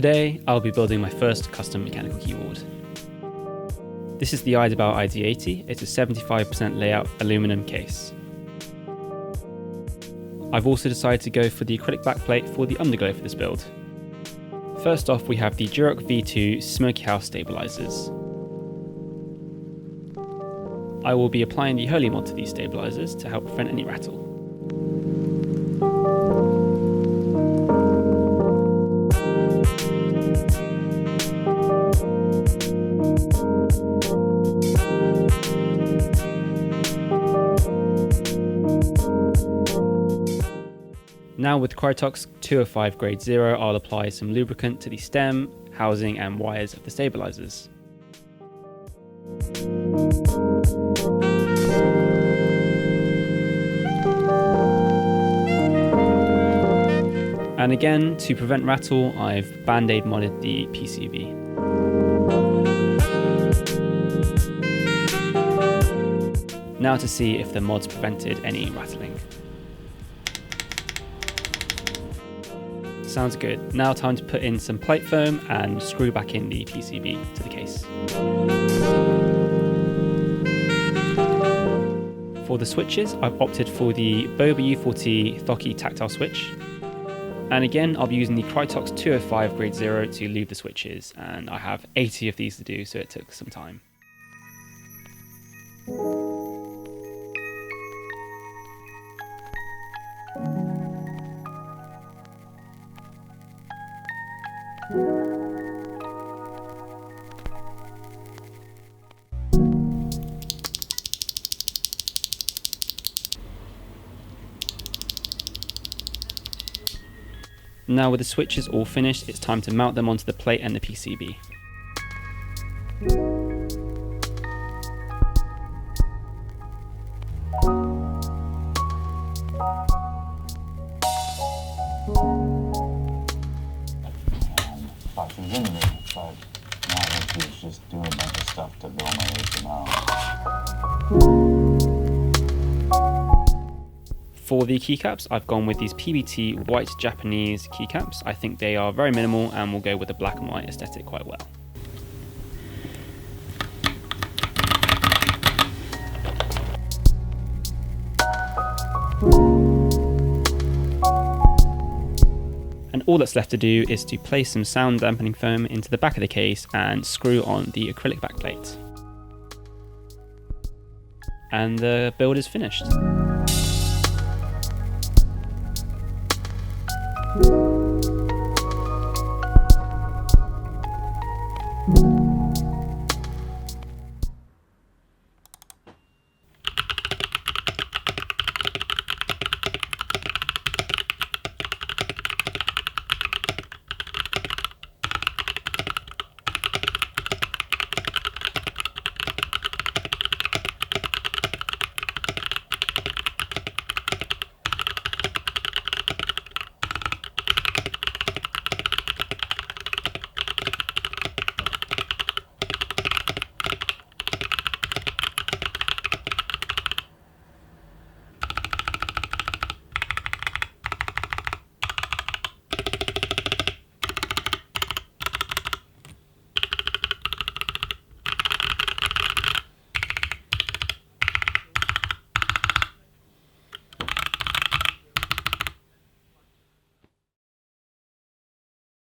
Today, I'll be building my first custom mechanical keyboard. This is the Idobao ID80. It's a 75% layout aluminum case. I've also decided to go for the acrylic backplate for the underglow for this build. First off, we have the Durock V2 Smoky House stabilizers. I will be applying the Holy mod to these stabilizers to help prevent any rattle. Now with Krytox 205 grade 0, I'll apply some lubricant to the stem, housing and wires of the stabilizers. And again, to prevent rattle, I've band-aid modded the PCB. Now to see if the mods prevented any rattling. Sounds good. Now time to put in some plate foam and screw back in the PCB to the case. For the switches, I've opted for the Boba U4T Thoki tactile switch. And again, I'll be using the Krytox 205 grade 0 to leave the switches, and I have 80 of these to do, so it took some time. Now with the switches all finished, it's time to mount them onto the plate and the PCB. Box was in there, but now he's just doing a bunch of stuff to build my HMO. For the keycaps, I've gone with these PBT white Japanese keycaps. I think they are very minimal and will go with the black and white aesthetic quite well. And all that's left to do is to place some sound dampening foam into the back of the case and screw on the acrylic backplate. And the build is finished.